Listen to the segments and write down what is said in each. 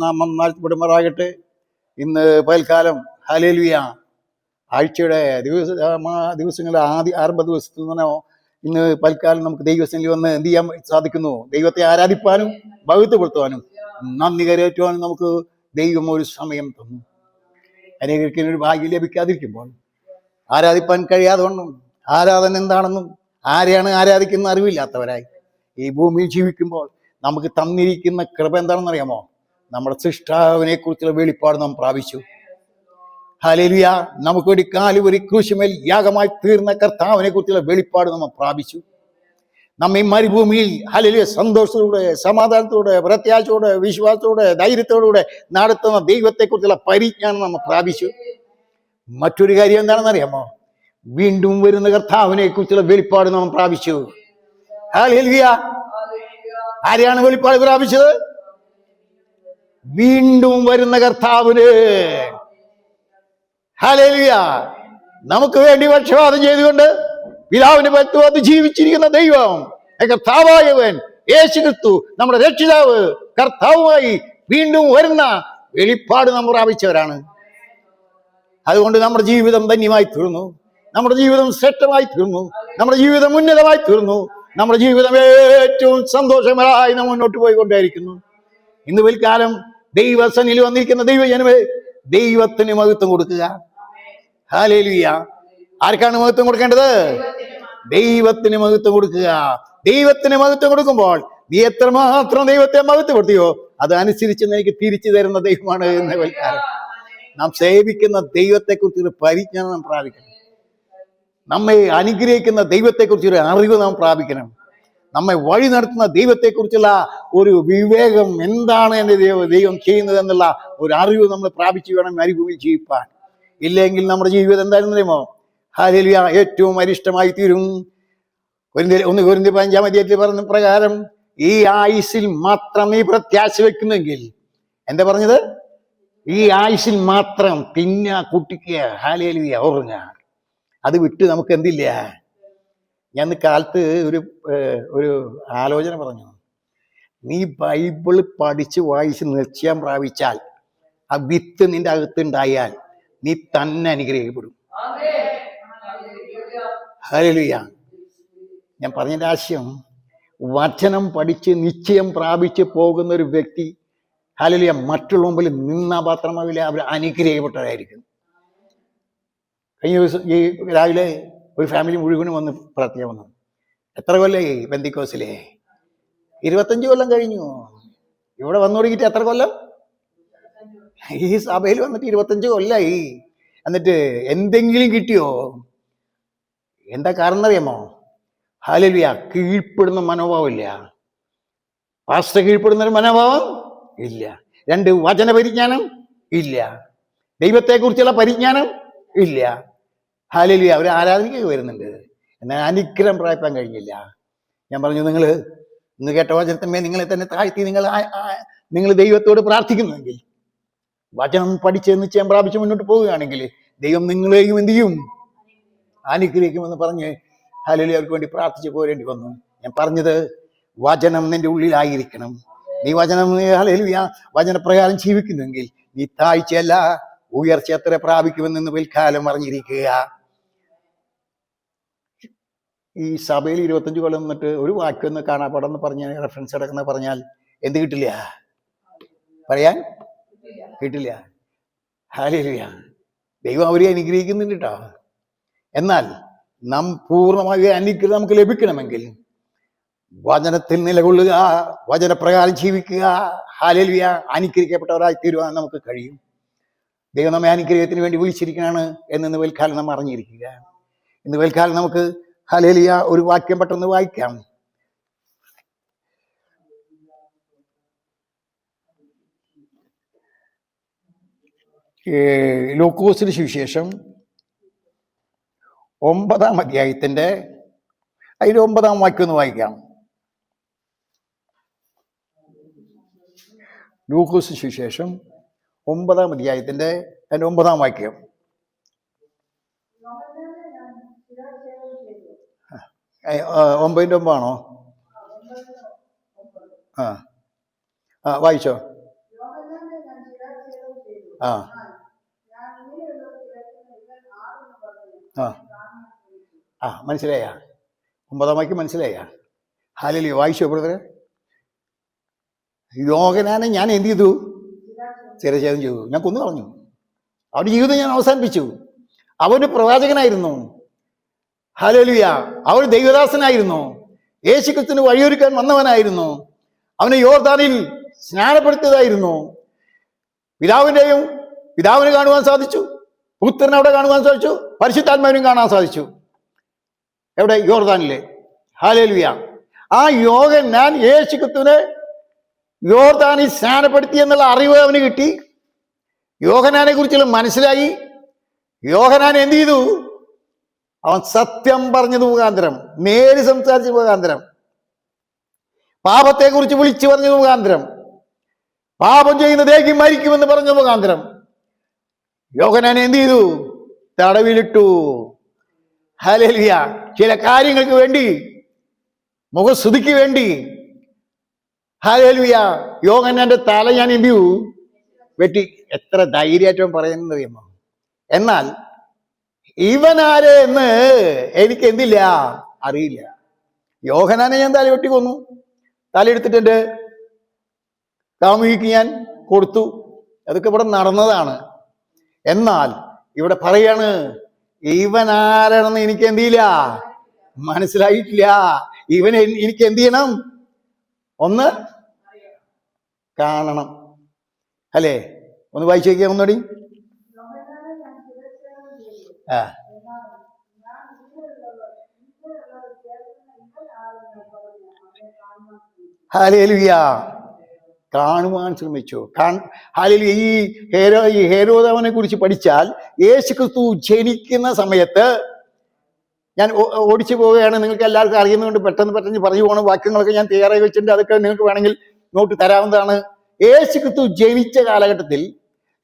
നാമം നാഴ്ത്തപ്പെടുമാറാകട്ടെ. ഇന്ന് പകൽക്കാലം ഹല്ലേലൂയ ആഴ്ചയുടെ ദിവസങ്ങളുടെ ആരംഭ ദിവസത്തിൽ നിന്നോ ഇന്ന് പൽക്കാലം നമുക്ക് ദൈവസന്നിധിയിൽ വന്ന് എന്ത് ചെയ്യാൻ സാധിക്കുന്നു? ദൈവത്തെ ആരാധിപ്പാനും ഭൗത്യപ്പെടുത്തുവാനും നന്ദി കരയറ്റുവാനും നമുക്ക് ദൈവം ഒരു സമയം തന്നു. അനേകർക്ക് ഒരു ഭാഗ്യം ലഭിക്കാതിരിക്കുമ്പോൾ, ആരാധിപ്പാൻ കഴിയാതെ വണ്ണം, ആരാധന എന്താണെന്നും ആരെയാണ് ആരാധിക്കുന്ന അറിവില്ലാത്തവരായി ഈ ഭൂമിയിൽ ജീവിക്കുമ്പോൾ നമുക്ക് തന്നിരിക്കുന്ന കൃപ എന്താണെന്ന് അറിയാമോ? നമ്മുടെ സൃഷ്ടാവിനെ കുറിച്ചുള്ള വെളിപ്പാട് നാം പ്രാപിച്ചു. ഹല്ലേലൂയ. നമുക്ക് വേണ്ടി കാലുവരി ക്രൂശുമേൽ യാഗമായി തീർന്ന കർത്താവിനെ കുറിച്ചുള്ള വെളിപ്പാട് നമ്മൾ പ്രാപിച്ചു. നമ്മെ മരുഭൂമിയിൽ ഹല്ലേലൂയ സന്തോഷത്തോടെ, സമാധാനത്തോടെ, പ്രത്യാശയോടെ, വിശ്വാസത്തോടെ, ധൈര്യത്തോടുകൂടെ നടത്തുന്ന ദൈവത്തെക്കുറിച്ചുള്ള പരിജ്ഞാനം നമ്മൾ പ്രാപിച്ചു. മറ്റൊരു കാര്യം എന്താണെന്ന് അറിയാമോ? വീണ്ടും വരുന്ന കർത്താവിനെ കുറിച്ചുള്ള വെളിപ്പാട് നാം പ്രാപിച്ചു. ഹല്ലേലൂയ. ആരെയാണ് വെളിപ്പാട് പ്രാപിച്ചത്? വീണ്ടും വരുന്ന കർത്താവിന്. ഹല്ലേലൂയ. നമുക്ക് വേണ്ടി പക്ഷപാതം ചെയ്തുകൊണ്ട് പിതാവിന്റെ പറ്റുവാത് ജീവിച്ചിരിക്കുന്ന ദൈവം, കർത്താവായവൻ യേശുക്രിസ്തു നമ്മുടെ രക്ഷിതാവ് കർത്താവുമായി വീണ്ടും വരുന്ന വെളിപ്പാട് നാം പ്രാപിച്ചവരാണ്. അതുകൊണ്ട് നമ്മുടെ ജീവിതം ധന്യമായി തീർന്നു, നമ്മുടെ ജീവിതം ശ്രേഷ്ഠമായി തീർന്നു, നമ്മുടെ ജീവിതം ഉന്നതമായി തീർന്നു, നമ്മുടെ ജീവിതം ഏറ്റവും സന്തോഷകരമായി നാം മുന്നോട്ട് പോയിക്കൊണ്ടേയിരിക്കുന്നു. ഇന്ന് പിൽക്കാലം ദൈവസന്നിധിയിൽ വന്നിരിക്കുന്ന ദൈവജനമേ, ദൈവത്തിന് മഹത്വം കൊടുക്കുക. ഹല്ലേലൂയ. ആർക്കാണ് മഹത്വം കൊടുക്കേണ്ടത്? ദൈവത്തിന് മഹത്വം കൊടുക്കുക. ദൈവത്തിന് മഹത്വം കൊടുക്കുമ്പോൾ നീ എത്രമാത്രം ദൈവത്തെ മഹത്വപ്പെടുത്തിയോ അതനുസരിച്ച് എനിക്ക് തിരിച്ചു തരുന്ന ദൈവമാണ് എന്ന പിൽക്കാലം നാം സേവിക്കുന്ന ദൈവത്തെക്കുറിച്ചൊരു പരിജ്ഞാനം നാം പ്രാപിക്കണം. നമ്മെ അനുഗ്രഹിക്കുന്ന ദൈവത്തെക്കുറിച്ചൊരു അറിവ് നാം പ്രാപിക്കണം. നമ്മെ വഴി നടത്തുന്ന ദൈവത്തെക്കുറിച്ചുള്ള ഒരു വിവേകം, എന്താണ് എൻ്റെ ദൈവം ചെയ്യുന്നത് എന്നുള്ള ഒരു അറിവ് നമ്മൾ പ്രാപിച്ചു വേണം മരുഭൂമിയിൽ ജീവിപ്പാൻ. ഇല്ലെങ്കിൽ നമ്മുടെ ജീവിതം എന്താണെന്ന് അറിയുമോ? ഹല്ലേലൂയ, ഏറ്റവും അരിഷ്ടമായി തീരും. 1 കൊരിന്ത്യർ 5-ാം അധ്യായത്തിൽ പറഞ്ഞ പ്രകാരം ഈ ആയുസ്സിൽ മാത്രം നീ പ്രത്യാശ വെക്കുന്നെങ്കിൽ, എന്താ പറഞ്ഞത്? ഈ ആയുസ്സിൽ മാത്രം തിന്ന, കുട്ടിക്കുക, ഹല്ലേലൂയ, ഉറങ്ങുക. അത് വിട്ട് നമുക്ക് എന്തില്ല. ഞാൻ കാലത്ത് ഒരു ആലോചന പറഞ്ഞു. നീ ബൈബിൾ പഠിച്ച് വായിച്ച് നിശ്ചയം പ്രാപിച്ചാൽ, ആ വിത്ത് നിന്റെ അകത്തുണ്ടായാൽ നീ തന്നെ അനുഗ്രഹിക്കപ്പെടും. ഹല്ലേലൂയ. ഞാൻ പറഞ്ഞതിൻ്റെ ആശയം, വചനം പഠിച്ച് നിശ്ചയം പ്രാപിച്ച് പോകുന്ന ഒരു വ്യക്തി ഹല്ലേലൂയ മറ്റുള്ള മുമ്പിൽ നിന്നാപാത്രമാവില്ല, അവർ അനുഗ്രഹിക്കപ്പെട്ടവരായിരിക്കും. കഴിഞ്ഞ ദിവസം ഈ രാവിലെ ഒരു ഫാമിലി മുഴുവനും വന്ന് പ്രാർത്ഥിക്കാൻ വന്നു. എത്ര കൊല്ലമായി പെന്തിക്കോസിലെ? 25 കൊല്ലം കഴിഞ്ഞു. ഇവിടെ വന്നു തുടങ്ങിയിട്ട് എത്ര കൊല്ലം? ഈ സഭയിൽ വന്നിട്ട് 25 കൊല്ലമായി. എന്നിട്ട് എന്തെങ്കിലും കിട്ടിയോ? എന്താ കാരണം എന്നറിയാമോ? ഹല്ലേലൂയ, കീഴ്പ്പെടുന്ന മനോഭാവം ഇല്ല. പാസ്റ്റർ കീഴ്പ്പെടുന്ന ഒരു മനോഭാവം ഇല്ല. 2 വചന പരിജ്ഞാനം ഇല്ല. ദൈവത്തെക്കുറിച്ചുള്ള പരിജ്ഞാനം ഇല്ല. ഹല്ലേലൂയ. അവർ ആരാധനയ്ക്ക് വരുന്നുണ്ട്, എന്നാൽ അനുഗ്രഹം പ്രാപിക്കാൻ കഴിഞ്ഞില്ല. ഞാൻ പറഞ്ഞു, ഇന്ന് കേട്ട വചനത്തിന്മേ നിങ്ങളെ തന്നെ താഴ്ത്തി നിങ്ങൾ ദൈവത്തോട് പ്രാർത്ഥിക്കുന്നുവെങ്കിൽ, വചനം പഠിച്ച് നിശ്ചയം പ്രാപിച്ച് മുന്നോട്ട് പോവുകയാണെങ്കിൽ ദൈവം നിങ്ങളെയും എന്ത് ചെയ്യും? അനുഗ്രഹിക്കുമെന്ന് പറഞ്ഞ് ഹല്ലേലൂയ അവർക്ക് വേണ്ടി പ്രാർത്ഥിച്ച് പോരേണ്ടി വന്നു. ഞാൻ പറഞ്ഞത്, വചനം നിന്റെ ഉള്ളിലായിരിക്കണം. നീ വചനം ഹല്ലേലൂയ വചനപ്രകാരം ജീവിക്കുന്നുവെങ്കിൽ നീ താഴ്ചയല്ല ഉയർച്ച എത്ര പ്രാപിക്കുമെന്ന് പിൽക്കാലം അറിഞ്ഞിരിക്കുക. ഈ സഭയിൽ 25 കൊല്ലം നിന്നിട്ട് ഒരു വാക്യം ഒന്ന് കാണാപ്പാടെന്ന് പറഞ്ഞ് റെഫറൻസ് എടുക്കുന്ന പറഞ്ഞാൽ എന്ത് കിട്ടില്ല? പറയാൻ കിട്ടില്ല. ഹല്ലേലൂയ. ദൈവം അവരെ അനുഗ്രഹിക്കുന്നുണ്ട് കേട്ടോ. എന്നാൽ നാം പൂർണ്ണമായ അനുഗ്രഹം നമുക്ക് ലഭിക്കണമെങ്കിൽ വചനത്തിൽ നിലകൊള്ളുക, വചനപ്രകാരം ജീവിക്കുക. ഹല്ലേലൂയ. അനുഗ്രഹിക്കപ്പെട്ടവരായി തീരുവാൻ നമുക്ക് കഴിയും. ദൈവം നമ്മെ അനുഗ്രഹത്തിന് വേണ്ടി വിളിച്ചിരിക്കുകയാണ് എന്ന് പിൽക്കാലം നാം അറിഞ്ഞിരിക്കുക. ഇന്ന് പിൽക്കാലം നമുക്ക് ഹല്ലേലൂയ ഒരു വാക്യം പെട്ടെന്ന് വായിക്കാം. ലൂക്കോസിന് സുവിശേഷം 9-ാം അധ്യായത്തിന്റെ അതിൽ 9-ാം വാക്യം ഒന്ന് വായിക്കാം. ലൂക്കോസ് സുവിശേഷം 9-ാം അധ്യായത്തിന്റെ അതിന്റെ 9-ാം വാക്യം. 9-9 ആണോ? വായിച്ചോ. ആ ആ ആ മനസ്സിലായ? 9 വാക്യം മനസ്സിലായ? ഹല്ലേലൂയ. വായിച്ചോ ബ്രദറെ? യോഹന്നാനെ ഞാൻ എന്ത് ചെയ്തു? ശിരച്ഛേദം ചെയ്തു. ഞാൻ കൊന്നു കളഞ്ഞു. അവന്റെ ജീവിതം ഞാൻ അവസാനിപ്പിച്ചു. അവന് പ്രവാചകനായിരുന്നു. ഹല്ലേലൂയ. അവൻ ദൈവദാസനായിരുന്നു. യേശുക്രിസ്തുവിന് വഴിയൊരുക്കാൻ വന്നവനായിരുന്നു. അവനെ യോർദാനിൽ സ്നാനപ്പെടുത്തിയതായിരുന്നു. പിതാവിനെ കാണുവാൻ സാധിച്ചു, പുത്രനെ അവിടെ കാണുവാൻ സാധിച്ചു, പരിശുദ്ധാത്മാവിനും കാണാൻ സാധിച്ചു. എവിടെ? യോർദാനിലെ. ഹല്ലേലൂയ. ആ യോഹന്നാൻ യേശുക്രിസ്തുവിനെ യോർദാനിൽ സ്നാനപ്പെടുത്തി എന്നുള്ള അറിവ് അവന് കിട്ടി. യോഹന്നാനെ കുറിച്ചുള്ള മനസ്സിലായി. യോഹന്നാൻ എന്ത് ചെയ്തു? അവൻ സത്യം പറഞ്ഞത് മുഖാന്തരം, നേര് സംസാരിച്ച മുഖാന്തരം, പാപത്തെക്കുറിച്ച് വിളിച്ചു പറഞ്ഞത് മുഖാന്തരം, പാപം ചെയ്യുന്നതേക്ക് മരിക്കുമെന്ന് പറഞ്ഞ മുഖാന്തരം യോഹന്നാൻ എന്ത് ചെയ്തു? തടവിലിട്ടു. ഹല്ലേലൂയ. ചില കാര്യങ്ങൾക്ക് വേണ്ടി, മുഖസ്തുതിക്ക് വേണ്ടി, ഹല്ലേലൂയ, യോഹന്നാന്റെ തല ഞാൻ എന്ത് ചെയ്തു? വെട്ടി. എത്ര ധൈര്യമായിട്ടും പറയുന്നത് അറിയുമോ? എന്നാൽ ഇവനാര് എന്ന് എനിക്ക് എന്തില്ല, അറിയില്ല. യോഹന്നാനെ ഞാൻ തല വെട്ടി കൊന്നു. തലയെടുത്തിട്ട് എൻ്റെ കാമുകിക്ക് ഞാൻ കൊടുത്തു. അതൊക്കെ ഇവിടെ നടന്നതാണ്. എന്നാൽ ഇവിടെ പറയാണ്, ഇവനാരാണെന്ന് എനിക്ക് എന്തില്ല, മനസ്സിലായിട്ടില്ല. ഇവനെ എനിക്ക് എന്ത് ചെയ്യണം? ഒന്ന് കാണണം. അല്ലേ? ഒന്ന് വായിച്ചു നോക്കിയാൽ ഒന്നുകൂടി. ആ ഹല്ലേലൂയ. കാണുവാൻ ശ്രമിച്ചു. ഹല്ലേലൂയ. ഈ ഹേരോദാവിനെ കുറിച്ച് പഠിച്ചാൽ, യേശുക്രിസ്തു ജനിക്കുന്ന സമയത്ത്, ഞാൻ ഓടിച്ചു പോവുകയാണ്, നിങ്ങൾക്ക് എല്ലാവർക്കും അറിയുന്നതുകൊണ്ട് പെട്ടെന്ന് പറഞ്ഞു പോകണം. വാക്യങ്ങളൊക്കെ ഞാൻ തയ്യാറായി വെച്ചിട്ടുണ്ട്. അതൊക്കെ നിങ്ങൾക്ക് വേണമെങ്കിൽ നോട്ട് തരാവുന്നതാണ്. യേശുക്രിസ്തു ജനിച്ച കാലഘട്ടത്തിൽ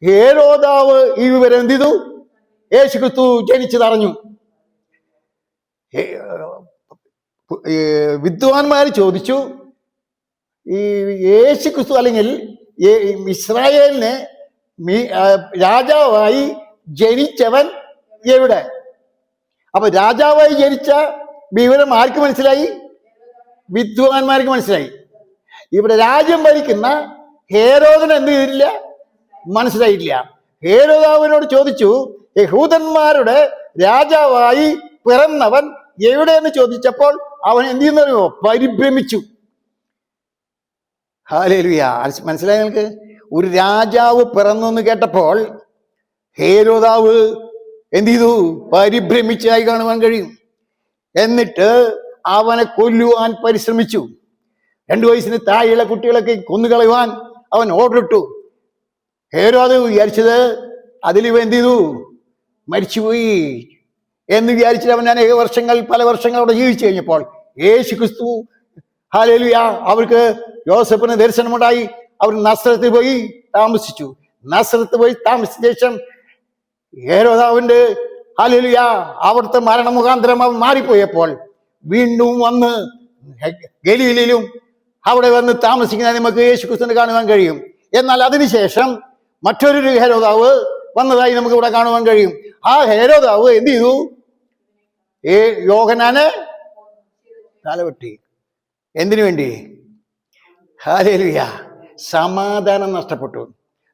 ഹേരോദാവ് ഈ വിവരം എന്ത് ചെയ്തു? യേശുക്രിസ്തു ജനിച്ചതറിഞ്ഞു. വിദ്വാൻമാർ ചോദിച്ചു, ഈ യേശുക്രിസ്തു അല്ലെങ്കിൽ ഇസ്രായേലിന് രാജാവായി ജനിച്ചവൻ എവിടെ? അപ്പൊ രാജാവായി ജനിച്ച വിവരം ആർക്ക് മനസ്സിലായി? വിദ്വാൻമാർക്ക് മനസ്സിലായി. ഇവിടെ രാജ്യം ഭരിക്കുന്ന ഹേരോദിന് എന്ത് ചെയ്തില്ല? മനസ്സിലായില്ല. ഹേരോദാവിനോട് ചോദിച്ചു, യഹൂദന്മാരുടെ രാജാവായി പിറന്നവൻ എവിടെയെന്ന് ചോദിച്ചപ്പോൾ അവൻ എന്ത് ചെയ്യുന്നറിയോ? പരിഭ്രമിച്ചു. ഹല്ലേലൂയ. മനസ്സിലായി നിങ്ങൾക്ക്? ഒരു രാജാവ് പിറന്നു എന്ന് കേട്ടപ്പോൾ ഹേരോദാവ് എന്ത് ചെയ്തു? പരിഭ്രമിച്ചായി കാണുവാൻ കഴിയും. എന്നിട്ട് അവനെ കൊല്ലുവാൻ പരിശ്രമിച്ചു. 2 വയസ്സിന് താഴെയുള്ള കുട്ടികളൊക്കെ കൊന്നുകളയുവാൻ അവൻ ഓർഡർ ഇട്ടു. ഹേരോദ് വിചാരിച്ചത് അതിലിവ എന്ത് ചെയ്തു? മരിച്ചുപോയി എന്ന് വിചാരിച്ചിട്ട് അവൻ പല വർഷങ്ങൾ അവിടെ ജീവിച്ചു കഴിഞ്ഞപ്പോൾ യേശുക്രിസ്തു, ഹല്ലേലൂയ, അവർക്ക് യോസേഫിന് ദർശനമുണ്ടായി. അവർ നസ്രത്തിൽ പോയി താമസിച്ചു. നസ്രത്ത് പോയി താമസിച്ച ശേഷം ഹേരോദാവിന്റെ, ഹല്ലേലൂയ, അവിടുത്തെ മരണമുഖാന്തരം അവൻ മാറിപ്പോയപ്പോൾ വീണ്ടും വന്ന് ഗലീലയിലും അവിടെ വന്ന് താമസിക്കുന്ന നമുക്ക് യേശുക്രിസ്തുവിനെ കാണുവാൻ കഴിയും. എന്നാൽ അതിനുശേഷം മറ്റൊരു ഹേരോദാവ് വന്നതായി നമുക്ക് ഇവിടെ കാണുവാൻ കഴിയും. ആ ഹേരോദാവ് എന്ത് ചെയ്തു? യോഹന്നാനെ തലവെട്ടി. എന്തിനു വേണ്ടി? ഹല്ലേലൂയ. സമാധാനം നഷ്ടപ്പെട്ടു,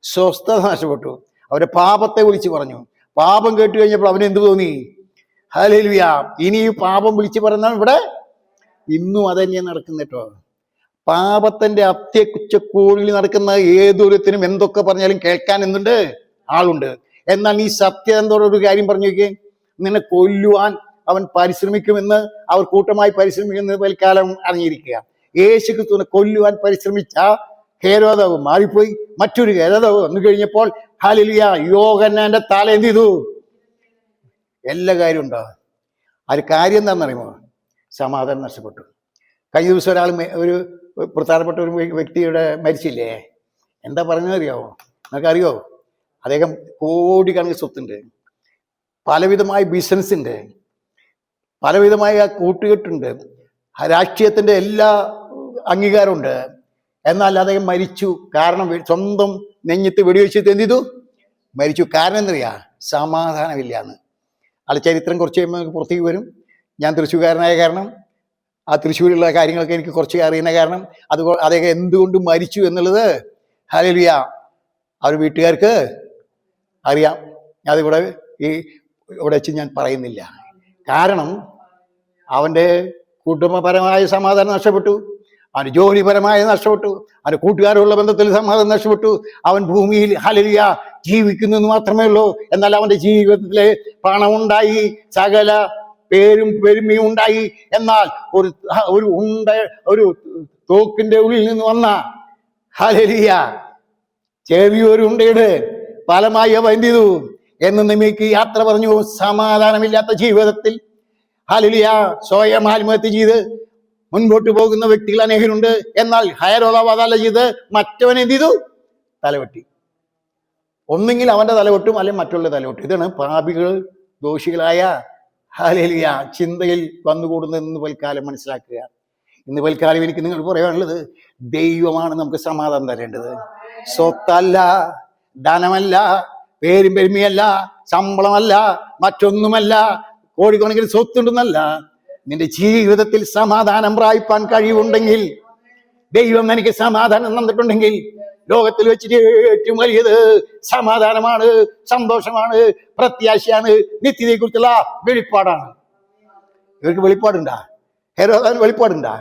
സ്വസ്ഥത നഷ്ടപ്പെട്ടു. അവരെ പാപത്തെ വിളിച്ചു പറഞ്ഞു. പാപം കേട്ട് കഴിഞ്ഞപ്പോൾ അവന് എന്ത് തോന്നി? ഹല്ലേലൂയ. ഇനി ഈ പാപം വിളിച്ചു പറഞ്ഞാൽ ഇവിടെ ഇന്നും അതന്നെ നടക്കുന്ന കേട്ടോ. പാപത്തിന്റെ അത്യക്കുച്ചക്കൂടിൽ നടക്കുന്ന ഏതൊരുത്തിനും എന്തൊക്കെ പറഞ്ഞാലും കേൾക്കാൻ എന്തുണ്ട്? ആളുണ്ട്. എന്നാൽ ഈ സത്യത്തോടൊരു കാര്യം പറഞ്ഞു നോക്കിയേ, നിന്നെ കൊല്ലുവാൻ അവൻ പരിശ്രമിക്കുമെന്ന് അവർ കൂട്ടമായി പരിശ്രമിക്കുന്നത് തൽക്കാലം അറിഞ്ഞിരിക്കുക. യേശുക്രിസ്തുവിനെ കൊല്ലുവാൻ പരിശ്രമിച്ച ഹേരോദാവ് മാറിപ്പോയി. മറ്റൊരു ഹേരോദാവ് വന്നു കഴിഞ്ഞപ്പോൾ, ഹല്ലേലൂയ, യോഹന്നാന്റെ തല എന്ത് ചെയ്തു? എല്ലാ കാര്യവും ഉണ്ടാവും. ആ കാര്യം എന്താണെന്നറിയുമോ? സമാധാനം നഷ്ടപ്പെട്ടു. കഴിഞ്ഞ ദിവസം ഒരു പ്രധാനപ്പെട്ട ഒരു വ്യക്തിയുടെ മരിച്ചില്ലേ? എന്താ പറഞ്ഞതറിയാവോ? നിനക്കറിയോ? അദ്ദേഹം കോടിക്കണക്കിന് സ്വത്തുണ്ട്, പലവിധമായ ബിസിനസ് ഉണ്ട്, പലവിധമായ കൂട്ടുകെട്ടുണ്ട്, രാഷ്ട്രീയത്തിന്റെ എല്ലാ അംഗീകാരമുണ്ട്. എന്നാൽ അദ്ദേഹം മരിച്ചു. കാരണം സ്വന്തം നെഞ്ഞത്ത് വെടിവെച്ചിട്ട് എന്ത് ചെയ്തു? മരിച്ചു. കാരണം എന്തറിയാ? സമാധാനമില്ല എന്ന്. ആൾ ചരിത്രം കുറച്ച് കഴിയുമ്പോൾ നമുക്ക് പുറത്തേക്ക് വരും. ഞാൻ തൃശ്ശൂർകാരനായ കാരണം ആ തൃശ്ശൂരിലുള്ള കാര്യങ്ങളൊക്കെ എനിക്ക് കുറച്ച് അറിയുന്ന കാരണം അദ്ദേഹം എന്തുകൊണ്ട് മരിച്ചു എന്നുള്ളത് ഹല്ലേലൂയ അവർ വീട്ടുകാർക്ക് അറിയാം. അതിവിടെ ഇവിടെ വെച്ച് ഞാൻ പറയുന്നില്ല. കാരണം അവൻ്റെ കുടുംബപരമായ സമാധാനം നഷ്ടപ്പെട്ടു, അവന് ജോലിപരമായ നഷ്ടപ്പെട്ടു, അവൻ്റെ കൂട്ടുകാരുള്ള ബന്ധത്തിൽ സമാധാനം നഷ്ടപ്പെട്ടു. അവൻ ഭൂമിയിൽ ഹല്ലേലൂയ ജീവിക്കുന്നു എന്ന് മാത്രമേ ഉള്ളൂ. എന്നാൽ അവൻ്റെ ജീവിതത്തിലെ പണമുണ്ടായി, സകല പേരും പെരുമയും ഉണ്ടായി. എന്നാൽ ഒരു തോക്കിന്റെ ഉള്ളിൽ നിന്ന് വന്ന ഹല്ലേലൂയ ചെറിയൊരു ഉണ്ടയുടെ ഫലമായി അവൻ എന്ത് ചെയ്തു? എന്നേക്ക് യാത്ര പറഞ്ഞു. സമാധാനമില്ലാത്ത ജീവിതത്തിൽ ഹല്ലേലൂയ സ്വയം ആത്മഹത്യ ചെയ്ത് മുൻപോട്ട് പോകുന്ന വ്യക്തികൾ അനേകരുണ്ട്. എന്നാൽ ഹയരോദാവ് അതല്ല ചെയ്ത് മറ്റവൻ എന്ത് ചെയ്തു? തലവെട്ടി. ഒന്നെങ്കിൽ അവന്റെ തലവെട്ടും, അല്ലെങ്കിൽ മറ്റുള്ള തലവെട്ടും. ഇതാണ് പാപികൾ, ദോഷികളായ ഹല്ലേലൂയ ചിന്തയിൽ വന്നുകൂടുന്നതെന്ന് പൽക്കാലം മനസ്സിലാക്കുക. ഇന്ന് പൽക്കാലം എനിക്ക് നിങ്ങൾ പറയാനുള്ളത്, ദൈവമാണ് നമുക്ക് സമാധാനം തരേണ്ടത്. സ്വത്തല്ല, ധനമല്ല, പേരും പെരുമയല്ല, ശമ്പളമല്ല, മറ്റൊന്നുമല്ല, കോടിക്കണക്കിന് സ്വത്തുണ്ടെന്നല്ല. നിന്റെ ജീവിതത്തിൽ സമാധാനം പ്രാപിപ്പാൻ കഴിവുണ്ടെങ്കിൽ, ദൈവം എനിക്ക് സമാധാനം തന്നിട്ടുണ്ടെങ്കിൽ, ലോകത്തിൽ വെച്ചിട്ട് ഏറ്റവും വലിയത് സമാധാനമാണ്, സന്തോഷമാണ്, പ്രത്യാശയാണ്, നിത്യതയെ കുറിച്ചുള്ള വെളിപ്പാടാണ്. ഇവർക്ക് വെളിപ്പാടുണ്ടാ? ഹെരോദാവിന് വെളിപ്പാടുണ്ടാ?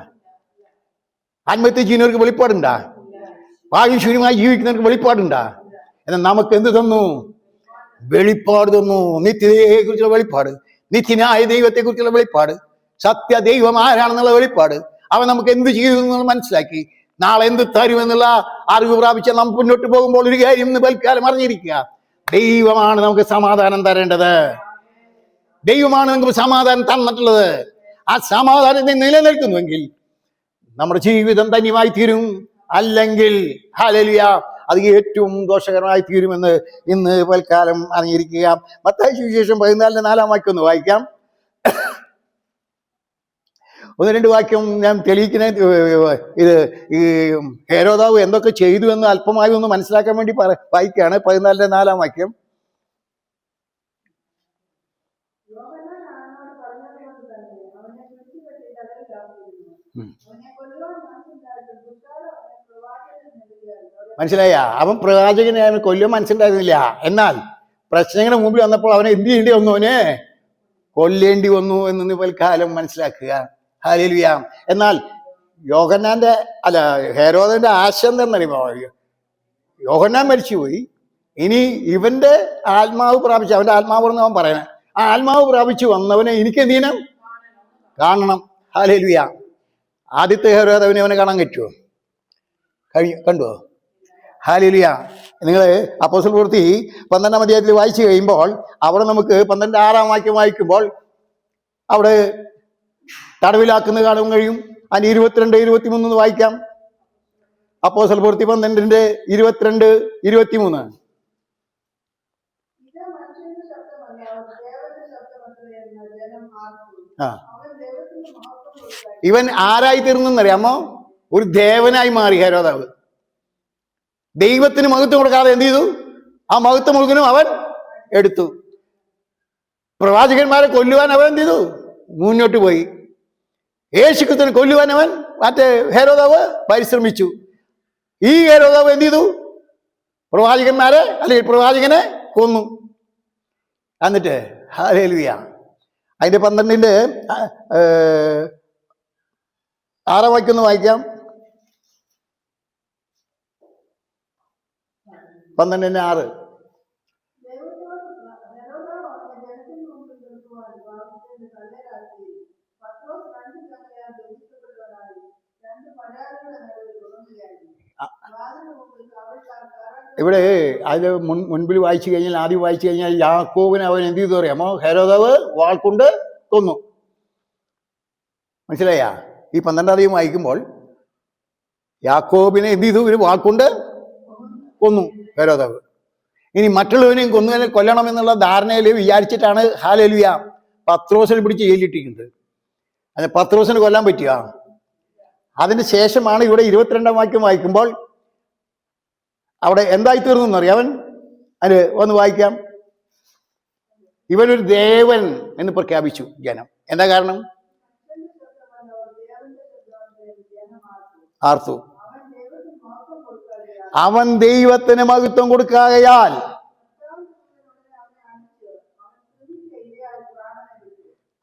ആത്മഹത്യ ചെയ്യുന്നവർക്ക് വെളിപ്പാടുണ്ടാ? ഭാഗ്യശൂന്യമായി ജീവിക്കുന്നവർക്ക് വെളിപ്പാടുണ്ടാ? എന്നാൽ നമുക്ക് എന്ത് തന്നു? വെളിപ്പാട് തന്നു. നിത്യതയെ കുറിച്ചുള്ള വെളിപ്പാട്, നിത്യനായ ദൈവത്തെ കുറിച്ചുള്ള വെളിപ്പാട്, സത്യ ദൈവം ആരാണെന്നുള്ള വെളിപ്പാട്. അവൻ നമുക്ക് എന്ത് ചെയ്തു എന്നുള്ളത് മനസ്സിലാക്കി നാളെ എന്ത് തരുമെന്നുള്ള അറിവ് പ്രാപിച്ച നാം മുന്നോട്ട് പോകുമ്പോൾ ഒരു കാര്യം ഇന്ന് തൽക്കാലം അറിഞ്ഞിരിക്കുക, ദൈവമാണ് നമുക്ക് സമാധാനം തരേണ്ടത്. ദൈവമാണ് നമുക്ക് സമാധാനം തന്നിട്ടുള്ളത്. ആ സമാധാനത്തെ നിലനിൽക്കുന്നുവെങ്കിൽ നമ്മുടെ ജീവിതം ധന്യമായി തീരും. അല്ലെങ്കിൽ ഹല്ലേലൂയ അത് ഏറ്റവും ദോഷകരമായി തീരുമെന്ന് ഇന്ന് തൽക്കാലം അറിഞ്ഞിരിക്കുക. മത്തായി സുവിശേഷം 14:4 വാക്യം ഒന്ന് വായിക്കാം. ഒന്ന് രണ്ട് വാക്യം ഞാൻ തെളിയിക്കുന്ന ഇത് ഈ ഹെരോദാവ് എന്തൊക്കെ ചെയ്തു എന്ന് അല്പമായി ഒന്ന് മനസ്സിലാക്കാൻ വേണ്ടി വായിക്കുകയാണ്. 14:4 വാക്യം. മനസ്സിലായ? അവൻ പ്രവാചകനെ അവന് കൊല്ലുവാൻ മനസ്സിലായിരുന്നില്ല. എന്നാൽ പ്രശ്നങ്ങളുടെ മുമ്പിൽ വന്നപ്പോൾ അവനെ എന്ത് ചെയ്യേണ്ടി വന്നു? അവനെ കൊല്ലേണ്ടി വന്നു എന്ന് പൽക്കാലം മനസ്സിലാക്കുക. ഹല്ലേലൂയ. എന്നാൽ ഹെരോദന്റെ ആശ എന്താണെന്നറിയുമോ? യോഹന്നാൻ മരിച്ചുപോയി, ഇനി ഇവന്റെ ആത്മാവ് പ്രാപിച്ചു, അവന്റെ ആത്മാവെന്ന് അവൻ പറയണേ, ആ ആത്മാവ് പ്രാപിച്ചു വന്നവനെ എനിക്ക് എന്ത് ചെയ്യണം? കാണണം. ഹല്ലേലൂയ. ആദ്യത്തെ ഹെരോദാവിനെ അവനെ കാണാൻ പറ്റുമോ? കണ്ടുവോ? ഹല്ലേലൂയ. നിങ്ങൾ അപ്പോസ്തല പ്രവൃത്തി 12-ാം അധ്യായത്തിൽ വായിച്ചു കഴിയുമ്പോൾ അവിടെ നമുക്ക് 12:6 വാക്യം വായിക്കുമ്പോൾ അവിടെ തടവിലാക്കുന്നത് കാണാൻ കഴിയും. അതിന് 22-23 വായിക്കാം. അപ്പോസ്തല പ്രവൃത്തി 12:22-23. ഇവൻ ആരായി തീർന്നറിയാമോ? ഒരു ദേവനായി മാറി ഹെരോദാവ്. ദൈവത്തിന് മഹത്വം കൊടുക്കാതെ എന്ത് ചെയ്തു? ആ മഹത്വം മുഴുവനും അവൻ എടുത്തു. പ്രവാചകന്മാരെ കൊല്ലുവാൻ അവൻ എന്ത് ചെയ്തു? മുന്നോട്ട് പോയി. യേശുക്രിസ്തുവിനെ കൊല്ലുവാൻ അവൻ ഹെരോദാവ് പരിശ്രമിച്ചു. ഈ ഹെരോദാവ് എന്ത് ചെയ്തു? പ്രവാചകന്മാരെ അല്ലെങ്കിൽ പ്രവാചകനെ കൊന്നു. എന്നിട്ട് ഹല്ലേലൂയ അതിന്റെ 12:6 വാക്യം വായിക്കാം. 12:6. ഇവിടെ അതിൽ മുൻപിൽ വായിച്ചു കഴിഞ്ഞാൽ, ആദ്യം വായിച്ചു കഴിഞ്ഞാൽ യാക്കോബിനെ അവൻ എന്ത് ചെയ്തു അറിയാമോ? ഹെരോദാവ് വാൾ കൊണ്ട് കൊന്നു. മനസ്സിലായ? ഈ 12 വായിക്കുമ്പോൾ യാക്കോബിനെ എന്ത് ചെയ്തു? ഒരു വാൾ കൊണ്ട് കൊന്നു ഹെരോദാവ്. ഇനി മറ്റുള്ളവനെയും കൊല്ലണം എന്നുള്ള ധാരണയിൽ വിചാരിച്ചിട്ടാണ് ഹല്ലേലൂയ പത്രോസിനെ പിടിച്ച് ജയിലിട്ടിരിക്കുന്നത്. അത് പത്രോസിന് കൊല്ലാൻ പറ്റുക? അതിന് ശേഷമാണ് ഇവിടെ 22-ാം വാക്യം വായിക്കുമ്പോൾ അവിടെ എന്തായി തീർന്നു എന്നറിയാം. അവൻ അത് ഒന്ന് വായിക്കാം. ഇവനൊരു ദേവൻ എന്ന് പ്രഖ്യാപിച്ചു ജനം. എന്താ കാരണം? ആർത്തു. അവൻ ദൈവത്തിന് മഹത്വം കൊടുക്കുകയാൽ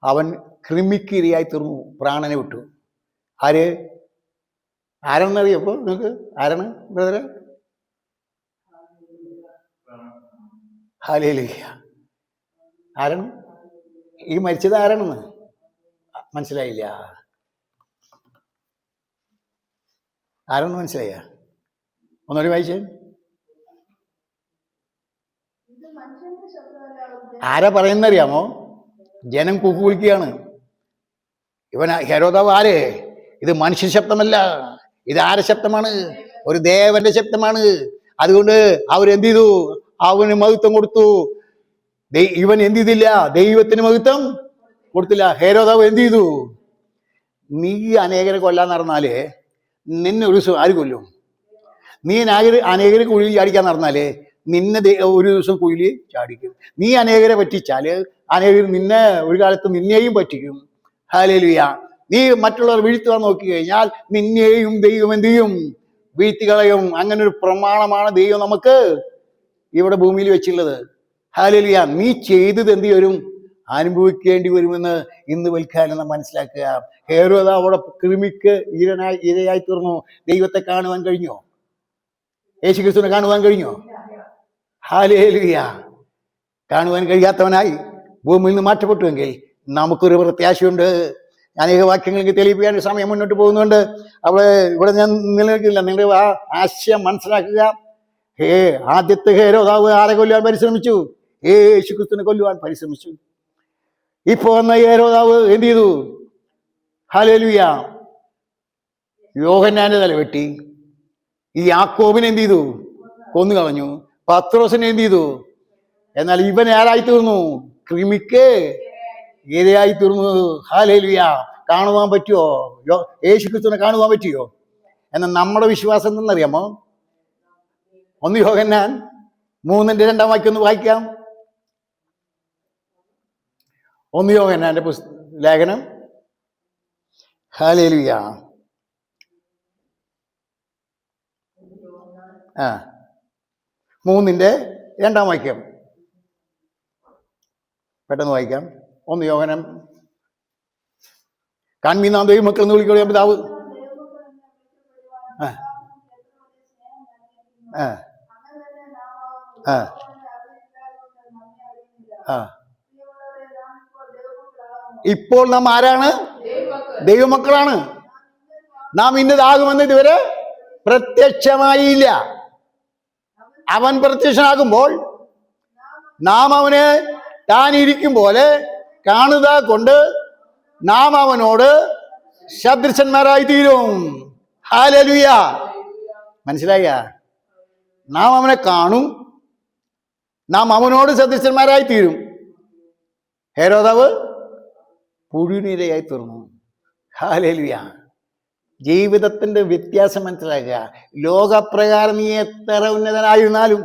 അവൻ കൃമിക്ക് ഇരയായി തീർന്നു, പ്രാണനെ വിട്ടു. ആരാണെന്നറിയോ ഇപ്പൊ നിങ്ങൾക്ക്? ആരാണ് ബ്രദറെ? ഹല്ലേലൂയ. ആരാണ് ഈ മരിച്ചത്? ആരാണെന്ന് മനസ്സിലായില്ല? ആരാണെന്ന് മനസ്സിലായ? ഒന്നുകൂടി വായിച്ചേ. ആരാ പറയുന്നറിയാമോ? ജനം കുക്കു വിളിക്കുകയാണ്. ഇവൻ ഹെരോദാവ് ആര്? ഇത് മനുഷ്യ ശബ്ദമല്ല, ഇത് ആരുടെ ശബ്ദമാണ്? ഒരു ദേവന്റെ ശബ്ദമാണ്. അതുകൊണ്ട് അവരെന്ത് ചെയ്തു? അവന് മഹത്വം കൊടുത്തു. ഇവൻ എന്ത് ചെയ്തില്ല? ദൈവത്തിന് മഹത്വം കൊടുത്തില്ല. ഹെരോദാവ് എന്ത് ചെയ്തു? നീ അനേകരെ കൊല്ലാൻ നടന്നാല് നിന്നെ ഒരു ദിവസം ആര് കൊല്ലും? നീ അനേകരെ കുഴിയിൽ ചാടിക്കാൻ നടന്നാല് നിന്നെ ഒരു ദിവസം കുഴിയിൽ ചാടിക്കും. നീ അനേകരെ പറ്റിച്ചാല് അനേകർ നിന്നെ ഒരു കാലത്ത് നിന്നെയും പറ്റിക്കും. ഹല്ലേലൂയ. നീ മറ്റുള്ളവർ വീഴ്ത്തുവാൻ നോക്കി കഴിഞ്ഞാൽ നിന്നെയും ദൈവം എന്ത് ചെയ്യും? വീഴ്ത്തി കളയും. അങ്ങനെ ഒരു പ്രമാണമാണ് ദൈവം നമുക്ക് ഇവിടെ ഭൂമിയിൽ വെച്ചുള്ളത്. ഹല്ലേലൂയ. നീ ചെയ്തത് എന്ത് വരും? അനുഭവിക്കേണ്ടി വരുമെന്ന് ഇന്ന് വൽക്കാലം നാം മനസ്സിലാക്കുക. ഹെരോദാവ് അവിടെ കൃമിക്ക് ഇരയായി തീർന്നു. ദൈവത്തെ കാണുവാൻ കഴിഞ്ഞോ? യേശുക്രിസ്തുവിനെ കാണുവാൻ കഴിഞ്ഞോ? ഹല്ലേലൂയ. കാണുവാൻ കഴിയാത്തവനായി ഭൂമിയിൽ നിന്ന് മാറ്റപ്പെട്ടുവെങ്കിൽ നമുക്കൊരു പ്രത്യാശയുണ്ട്. അനേക വാക്യങ്ങൾക്ക് തെളിയിപ്പിക്കാൻ സമയം മുന്നോട്ട് പോകുന്നുണ്ട്. ഇവിടെ ഞാൻ നിലനിൽക്കില്ല. നിങ്ങളുടെ ആ ആശയം മനസ്സിലാക്കുക. ആദ്യത്തെ ഹെരോദാവ് ആരെ കൊല്ലുവാൻ പരിശ്രമിച്ചു? യേശുക്രിസ്തുവിനെ കൊല്ലുവാൻ പരിശ്രമിച്ചു. ഇപ്പൊ വന്ന ഹെരോദാവ് എന്ത് ചെയ്തു? ഹല്ലേലൂയ. യോഹന്നാന്റെ തല വെട്ടി. ഈ യാക്കോബിനെ എന്ത് ചെയ്തു? കൊന്നു കളഞ്ഞു. പത്രോസിനെ എന്ത് ചെയ്തു? എന്നാൽ ഇവൻ ആരായി തീർന്നു? കൃമിക്ക് ഇരയായി തീർന്നു. ഹല്ലേലൂയ. കാണുവാൻ പറ്റുമോ? യേശുക്രിസ്തുവിനെ കാണുവാൻ പറ്റിയോ? എന്നാൽ നമ്മുടെ വിശ്വാസം എന്തെന്നറിയാമോ? 1 യോഹന്നാൻ 3:2 വാക്യം ഒന്ന് വായിക്കാം. 1 യോഹന്നാന്റെ ലേഖനം. ഹല്ലേലൂയ. 3:2 വാക്യം പെട്ടെന്ന് വായിക്കാം. 1 യോഹന്നാൻ. കാൺമീനാം ദൈവമക്കൾ എന്ന് വിളിക്കുക പിതാവ്. ഇപ്പോൾ നാം ആരാണ്? ദൈവമക്കളാണ്. നാം ഇന്നതാകുമെന്ന് ഇതുവരെ പ്രത്യക്ഷമായില്ല. അവൻ പ്രത്യക്ഷനാകുമ്പോൾ നാം അവനെ താൻ ഇരിക്കും പോലെ കാണുക കൊണ്ട് നാം അവനോട് സദൃശന്മാരായി തീരും. ഹല്ലേലൂയ. മനസ്സിലായ? നാം അവനെ കാണും, നാം അവനോട് സദൃശന്മാരായി തീരും. ഹെരോദാവ് പുഴുനിരയായി തീർന്നു. ഹല്ലേലൂയ. ജീവിതത്തിന്റെ വ്യത്യാസം മനസ്സിലാക്കുക. ലോകപ്രകാരം നീ എത്ര ഉന്നതനായിരുന്നാലും,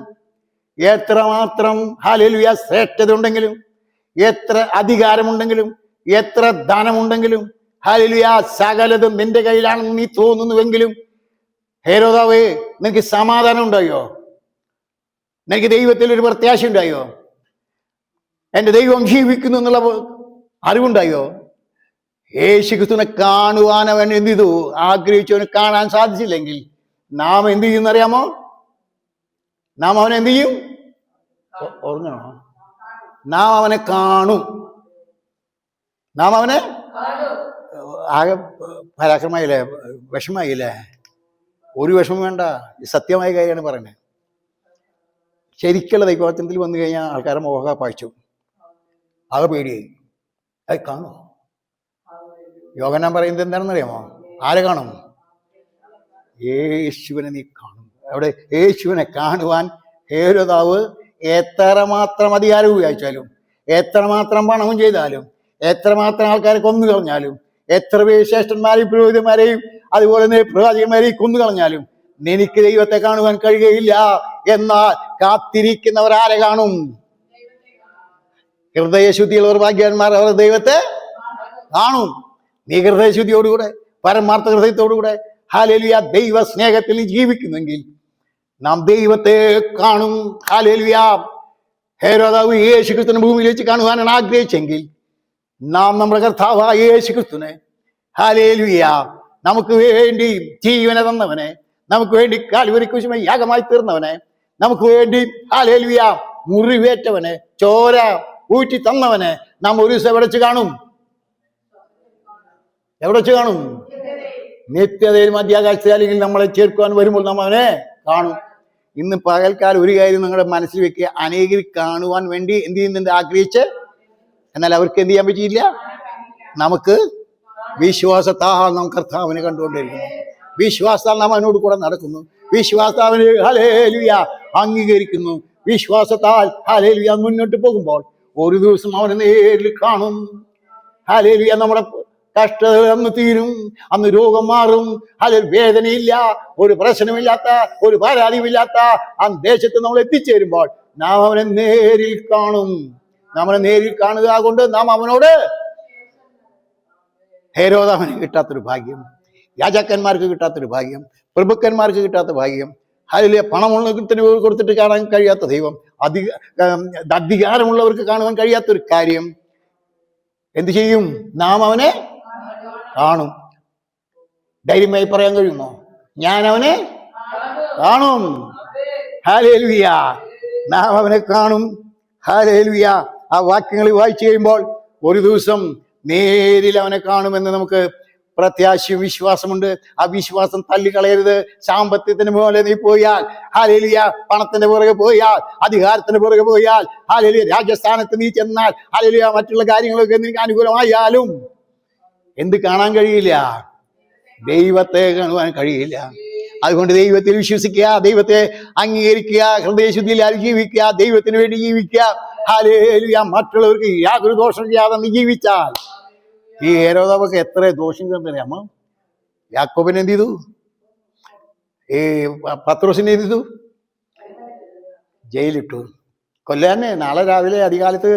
എത്രമാത്രം ഹല്ലേലൂയ ശ്രേഷ്ഠത ഉണ്ടെങ്കിലും, എത്ര അധികാരമുണ്ടെങ്കിലും, എത്ര ധനമുണ്ടെങ്കിലും, ഹല്ലേലൂയ സകലതും നിന്റെ കയ്യിലാണെന്ന് നീ തോന്നുന്നുവെങ്കിലും, ഹെരോദാവേ നിനക്ക് സമാധാനം ഉണ്ടായോ? നിനക്ക് ദൈവത്തിൽ ഒരു പ്രത്യാശ ഉണ്ടായോ? എൻ്റെ ദൈവം ജീവിക്കുന്നു എന്നുള്ള അറിവുണ്ടായോ? യേശുക്രിസ്തുവിനെ കാണുവാൻ അവൻ എന്ത് ചെയ്തു? ആഗ്രഹിച്ചവന് കാണാൻ സാധിച്ചില്ലെങ്കിൽ നാം എന്ത് ചെയ്യുന്നറിയാമോ? നാം അവനെ എന്ത് ചെയ്യും? ഓർമ്മണോ? നാം അവനെ കാണും. നാം അവനെ ആകെ പരാക്രമായില്ലേ? വിഷമായില്ലേ? ഒരു വിഷമം വേണ്ട. സത്യമായ കാര്യമാണ് പറയുന്നത്. ശരിക്കുള്ള ദൈവവചനത്തിൽ വന്നു കഴിഞ്ഞാൽ ആൾക്കാരെ മോഹ പായിച്ചു, ആകെ പേടിയായി. അത് കാണുമോ? യോഹന്നാൻ പറയുന്നത് എന്താണെന്നറിയാമോ? ആരെ കാണും? യേശുവിനെ നീ കാണും. അവിടെ യേശുവിനെ കാണുവാൻ ഹെരോദാവ് എത്രമാത്രം അധികാരം ഉപയോഗിച്ചാലും, എത്രമാത്രം പണവും ചെയ്താലും, എത്രമാത്രം ആൾക്കാരെ കൊന്നു കളഞ്ഞാലും, എത്ര പേര് ശ്രേഷ്ഠന്മാരെയും പുരോഹിതന്മാരെയും അതുപോലെ തന്നെ പ്രവാചകന്മാരെയും കൊന്നു കളഞ്ഞാലും നിനക്ക് ദൈവത്തെ കാണുവാൻ കഴിയുകയില്ല. എന്നാൽ കാത്തിരിക്കുന്നവർ ആരെ കാണും? ഹൃദയശുദ്ധിയുള്ളവർ ഭാഗ്യവാന്മാർ, അവർ ദൈവത്തെ കാണും. നീ ഹൃദയശുദ്ധിയോടുകൂടെ പരമാർത്ഥ ഹൃദയത്തോടുകൂടെ ഹല്ലേലൂയ ദൈവ സ്നേഹത്തിൽ ജീവിക്കുന്നെങ്കിൽ നാം ദൈവത്തെ കാണും. ഹല്ലേലൂയ. ഹേരോദാവ് യേശു ക്രിസ്തുവിനെ ഭൂമിയിൽ വെച്ച് കാണുവാനാണ് ആഗ്രഹിച്ചെങ്കിൽ നാം നമ്മുടെ കർത്താവായ യേശു ക്രിസ്തുവിനെ ഹല്ലേലൂയ നമുക്ക് വേണ്ടി ജീവനെ തന്നവനെ, നമുക്ക് വേണ്ടി കാൽവരി കുരിശിന്മേൽ യാഗമായി തീർന്നവനെ, നമുക്ക് വേണ്ടി ഹല്ലേലൂയ മുറിവേറ്റവനെ, ചോര ഊറ്റി തന്നവനെ നാം ഒരു ദിവസം എവിടെ വെച്ച് കാണും? എവിടെ വെച്ച് കാണും? നിത്യതയിൽ മധ്യാകാശത്തിൽ അല്ലെങ്കിൽ നമ്മളെ ചേർക്കുവാൻ വരുമ്പോൾ നാം അവനെ കാണും. ഇന്ന് പകൽക്കാലം ഒരു കാര്യം നിങ്ങളുടെ മനസ്സിൽ വെക്കുക, അനേകർ കാണുവാൻ വേണ്ടി എന്ത് ചെയ്യുന്നുണ്ട്? ആഗ്രഹിച്ച്. എന്നാൽ അവർക്ക് എന്ത് ചെയ്യാൻ പറ്റിയില്ല. നമുക്ക് വിശ്വാസത്താൽ നാം കർത്താവിനെ കണ്ടുകൊണ്ടിരിക്കുന്നു, വിശ്വാസത്താൽ നാം അവനോട് കൂടെ നടക്കുന്നു, വിശ്വാസത്താൽ അവന് ഹല്ലേലൂയ അംഗീകരിക്കുന്നു, വിശ്വാസത്താൽ ഹല്ലേലൂയ മുന്നോട്ട് പോകുമ്പോൾ ഒരു ദിവസം അവനെ നേരിൽ കാണും. ഹല്ലേലൂയ. നമ്മുടെ കഷ്ടതകൾ അന്ന് തീരും, അന്ന് രോഗം മാറും, അതിൽ വേദനയില്ല, ഒരു പ്രശ്നമില്ലാത്ത, ഒരു പരാതിയുമില്ലാത്ത ആ ദേശത്ത് നമ്മൾ എത്തിച്ചേരുമ്പോൾ നാം അവനെ നേരിൽ കാണും. നമ്മളെ നേരിൽ കാണുക കൊണ്ട് നാം അവനോട്. ഹേരോദാവിന് കിട്ടാത്തൊരു ഭാഗ്യം, രാജാക്കന്മാർക്ക് കിട്ടാത്തൊരു ഭാഗ്യം, പ്രഭുക്കന്മാർക്ക് കിട്ടാത്ത ഭാഗ്യം, അതിൽ പണമുള്ളത്തിന് കൊടുത്തിട്ട് കാണാൻ കഴിയാത്ത ദൈവം, അധികാരമുള്ളവർക്ക് കാണുവാൻ കഴിയാത്തൊരു കാര്യം എന്ത് ചെയ്യും? നാം അവനെ കാണും. ധൈര്യമായി പറയാൻ കഴിയുമോ? ഞാൻ അവനെ കാണും. ഹല്ലേലൂയ. നാം അവനെ കാണും. ഹല്ലേലൂയ. ആ വാക്യങ്ങൾ വായിച്ചു കഴിയുമ്പോൾ ഒരു ദിവസം നേരിൽ അവനെ കാണുമെന്ന് നമുക്ക് പ്രത്യാശയും വിശ്വാസമുണ്ട്. ആ വിശ്വാസം തള്ളിക്കളയരുത്. സാമ്പത്തികത്തിന് പോലെ നീ പോയാൽ, ഹല്ലേലൂയ, പണത്തിന്റെ പുറകെ പോയാൽ, അധികാരത്തിന് പുറകെ പോയാൽ, ഹല്ലേലൂയ, രാജസ്ഥാനത്ത് നീ ചെന്നാൽ, ഹല്ലേലൂയ, മറ്റുള്ള കാര്യങ്ങളൊക്കെ നിനക്ക് അനുകൂലമായാലും എന്ത് കാണാൻ കഴിയില്ല? ദൈവത്തെ കാണുവാൻ കഴിയില്ല. അതുകൊണ്ട് ദൈവത്തിൽ വിശ്വസിക്കുക, ദൈവത്തെ അംഗീകരിക്കുക, ഹൃദയശുദ്ധിയിൽ ജീവിക്കുക, ദൈവത്തിന് വേണ്ടി ജീവിക്കുക. ഹല്ലേലൂയ. മറ്റുള്ളവർക്ക് യാതൊരു ദോഷം ചെയ്യാതെ നീ ജീവിച്ചാൽ, ഈ ഹേരോദാവൊക്കെ എത്ര ദോഷം ചെയ്തെന്നറിയാമോ? യാക്കോബിനെ എന്ത് ചെയ്തു? ഈ പത്രോസിനെ എന്ത് ചെയ്തു? ജയിലിട്ടു. കൊല്ലാനെ നാളെ രാവിലെ അധികാലത്ത്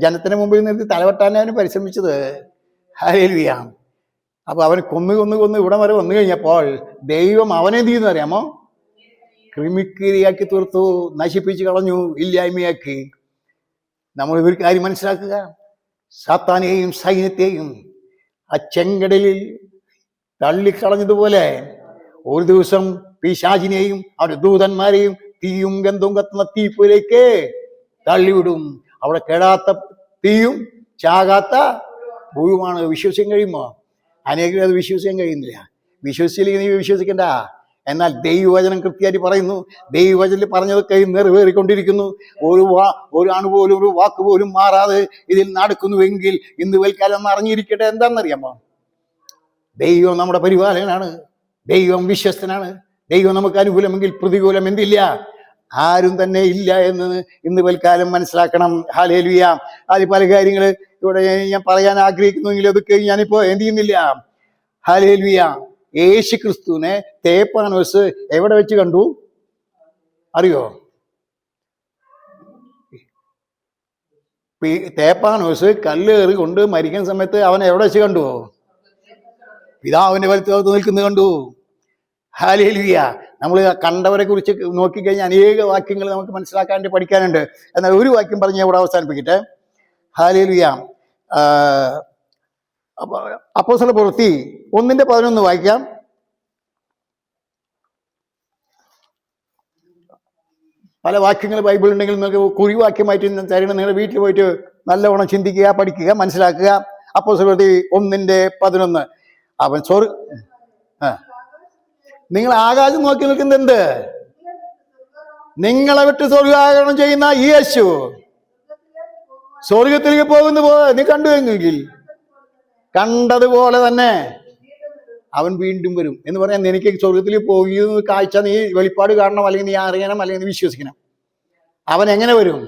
ജനത്തിന് മുമ്പിൽ നിർത്തി തലവെട്ടാനെ അവന് പരിശ്രമിച്ചത്. ഹല്ലേലൂയ. അപ്പൊ അവന് കൊന്ന് ഇവിടം വരെ വന്നു കഴിഞ്ഞപ്പോൾ ദൈവം അവനെ എന്ത് ചെയ്യുന്ന അറിയാമോ? ക്രിമിക്കിരിയാക്കി തീർത്തു, നശിപ്പിച്ചു കളഞ്ഞു, ഇല്ലായ്മയാക്കി. നമ്മൾ ഒരു കാര്യം മനസ്സിലാക്കുക, സാത്താനെയും സൈന്യത്തെയും ആ ചെങ്കടലിൽ തള്ളിക്കളഞ്ഞതുപോലെ ഒരു ദിവസം പിശാചിനെയും അവരുടെ ദൂതന്മാരെയും തീയും ഗന്ധവും കത്തുന്ന തീപ്പിലേക്ക് തള്ളിവിടും. അവിടെ കെടാത്ത തീയും ചാകാത്ത ഭൂമിയുമാണ്. വിശ്വസിക്കാൻ കഴിയുമോ? അനേകം അത് വിശ്വസിക്കാൻ കഴിയുന്നില്ല. വിശ്വസിച്ചില്ലെങ്കിൽ നീ വിശ്വസിക്കണ്ട. എന്നാൽ ദൈവവചനം കൃത്യമായിട്ട് പറയുന്നു. ദൈവവചനത്തിൽ പറഞ്ഞതൊക്കെ നിറവേറിക്കൊണ്ടിരിക്കുന്നു. ഒരു അണുപോലും ഒരു വാക്ക് പോലും മാറാതെ ഇതിൽ നടക്കുന്നുവെങ്കിൽ ഇന്ന് വൽക്കാലം അറിഞ്ഞിരിക്കട്ടെ. എന്താണെന്നറിയാമോ? ദൈവം നമ്മുടെ പരിപാലകനാണ്, ദൈവം വിശ്വസ്തനാണ്, ദൈവം നമുക്ക് അനുകൂലമെങ്കിൽ പ്രതികൂലം എന്തില്ല? ആരും തന്നെ ഇല്ല എന്ന് ഇന്ന് വൽക്കാലം മനസ്സിലാക്കണം. ഹല്ലേലൂയ. അതിൽ പല കാര്യങ്ങൾ ഇവിടെ ഞാൻ പറയാൻ ആഗ്രഹിക്കുന്നുവെങ്കിൽ അതൊക്കെ ഞാനിപ്പോ എന്ത് ചെയ്യുന്നില്ല. ഹല്ലേലൂയ. യേശു ക്രിസ്തുവിനെ തേപ്പാനോസ് എവിടെ വെച്ച് കണ്ടു അറിയോ? തേപ്പാനോസ് കല്ലേറി കൊണ്ട് മരിക്കുന്ന സമയത്ത് അവൻ എവിടെ വെച്ച് കണ്ടു? പിതാവിന്റെ വലത്ത് നിൽക്കുന്നത് കണ്ടു. ഹല്ലേലൂയ. നമ്മൾ കണ്ടവരെ കുറിച്ച് നോക്കിക്കഴിഞ്ഞാൽ അനേക വാക്യങ്ങൾ നമുക്ക് മനസ്സിലാക്കാൻ പഠിക്കാനുണ്ട്. എന്നാൽ ഒരു വാക്യം പറഞ്ഞ് ഇവിടെ അവസാനിപ്പിക്കട്ടെ. ഹല്ലേലൂയ. അപ്പോസ്തല പ്രവൃത്തി 1:11 വായിക്കാം. പല വാക്യങ്ങൾ ബൈബിൾ ഉണ്ടെങ്കിൽ നിങ്ങൾക്ക് കുറിവാക്യമായിട്ട് തരണം. നിങ്ങളുടെ വീട്ടിൽ പോയിട്ട് നല്ലവണ്ണം ചിന്തിക്കുക, പഠിക്കുക, മനസ്സിലാക്കുക. അപ്പോസ്തല പ്രവൃത്തി 1:11. അവൻ നിങ്ങൾ ആകാശം നോക്കി നിൽക്കുന്നുണ്ട്. നിങ്ങളെ വിട്ട് സ്വർഗാരോഹണം ചെയ്യുന്ന യേശു സ്വർഗത്തിലേക്ക് പോകുന്ന പോലെ നീ കണ്ടുവെങ്കിൽ കണ്ടതുപോലെ തന്നെ അവൻ വീണ്ടും വരും എന്ന് പറയാൻ നിനക്ക് സ്വർഗത്തിൽ പോകുന്ന കാഴ്ച നീ വെളിപ്പാട് കാണണം, അല്ലെങ്കിൽ നീ അറിയണം, അല്ലെങ്കിൽ നീ വിശ്വസിക്കണം. അവൻ എങ്ങനെ വരും?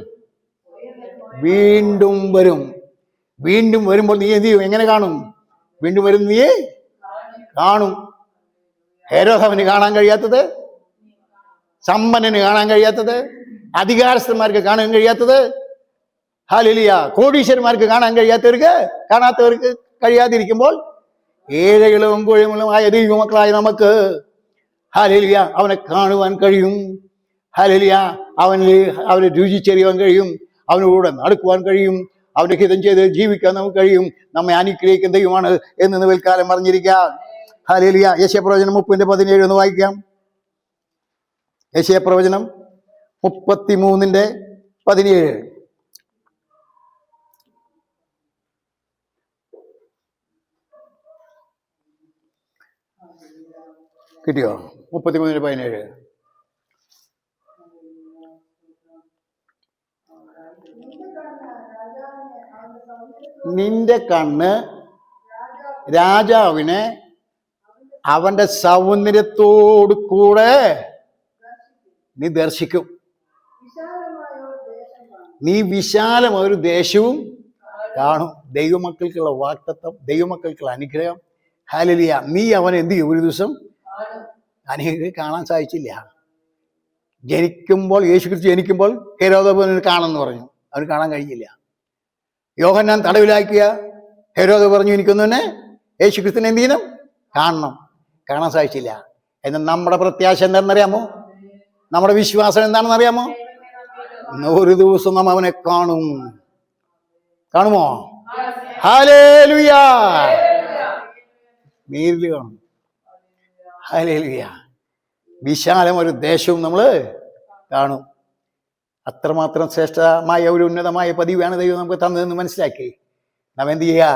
വീണ്ടും വരും. വീണ്ടും വരുമ്പോൾ നീ എന്ത് ചെയ്യും? എങ്ങനെ കാണും? വീണ്ടും വരും, നീ കാണും. ഹേരോദാവിന് കാണാൻ കഴിയാത്തത്, സമ്പന്നന് കാണാൻ കഴിയാത്തത്, അധികാരസ്ഥന്മാർക്ക് കാണാൻ കഴിയാത്തത്, ഹല്ലേലൂയ, കോടീശ്വരന്മാർക്ക് കാണാത്തവർക്ക് കഴിയാതിരിക്കുമ്പോൾ ഏഴകളും കുഴമകളുമായ ദൈവമക്കളായ നമുക്ക് ഹല്ലേലൂയ അവനെ കാണുവാൻ കഴിയും. ഹല്ലേലൂയ അവനെ രുചിച്ചറിയാൻ കഴിയും. അവനോട് നടക്കുവാൻ കഴിയും. അവന്റെ ഹിതം ചെയ്ത് ജീവിക്കാൻ നമുക്ക് കഴിയും. നമ്മെ അനുഗ്രഹിക്കുന്ന ദൈവമാണ് എന്ന് പിൽക്കാലം പറഞ്ഞിരിക്കാം. ഹല്ലേലൂയ. യെശയ്യാപ്രവചനം 30:17 ഒന്ന് വായിക്കാം. യെശയ്യാപ്രവചനം 33:17. കിട്ടിയോ? 33:17. നിന്റെ കണ്ണ് രാജാവിനെ അവന്റെ സൗന്ദര്യത്തോടു കൂടെ നീ ദർശിക്കും. നീ വിശാലമായ ഒരു ദേശവും കാണും. ദൈവമക്കൾക്കുള്ള വാഗ്ദത്തം, ദൈവമക്കൾക്കുള്ള അനുഗ്രഹം. ഹല്ലേലൂയ. നീ അവനെ എന്ത് ചെയ്യും? ഒരു ദിവസം അനേകർക്ക് കാണാൻ സാധിച്ചില്ല. യേശുക്രിസ്തു ജനിക്കുമ്പോൾ ഹെരോദാവ് കാണുമെന്ന് പറഞ്ഞു. അവന് കാണാൻ കഴിഞ്ഞില്ല. യോഹന്നാൻ തടവിലാക്കിയ ഹെരോദാവ് പറഞ്ഞു, എനിക്കൊന്നു തന്നെ യേശുക്രിസ്തുവിനെ എന്ത് ചെയ്യണം? കാണാൻ സാധിച്ചില്ല. എന്നാൽ നമ്മുടെ പ്രത്യാശ എന്താണെന്നറിയാമോ? നമ്മുടെ വിശ്വാസം എന്താണെന്ന് അറിയാമോ? ഒരു ദിവസം നാം അവനെ കാണുമോ? ഹല്ലേലൂയ. നേരിൽ കാണും. ഹല്ലേലൂയ. വിശാലം ഒരു ദേശവും നമ്മൾ കാണും. അത്രമാത്രം ശ്രേഷ്ഠമായ ഒരു ഉന്നതമായ പതിവാണ് ദൈവം നമുക്ക് തന്നതെന്ന് മനസ്സിലാക്കി നാം എന്ത് ചെയ്യുക?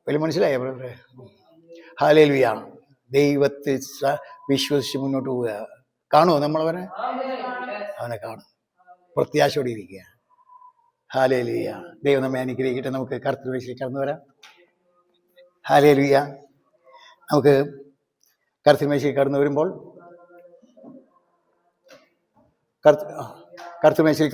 വലിയ മനസ്സിലായോ? ഹല്ലേലൂയ. ദൈവത്തെ വിശ്വസിച്ച് മുന്നോട്ട് പോവുക. കാണുമോ നമ്മളവനെ? അവനെ കാണും. പ്രത്യാശയോടെ ഇരിക്കുക. ഹല്ലേലൂയ. ദൈവം നമ്മെ അനുഗ്രഹിക്കട്ടെ. നമുക്ക് കർത്തൃവേശയിൽ കടന്നു വരാം. ഹല്ലേലൂയ. നമുക്ക് കർത്തൃമേശയിൽ കടന്നു വരുമ്പോൾ കർത്തൃമേശയിൽ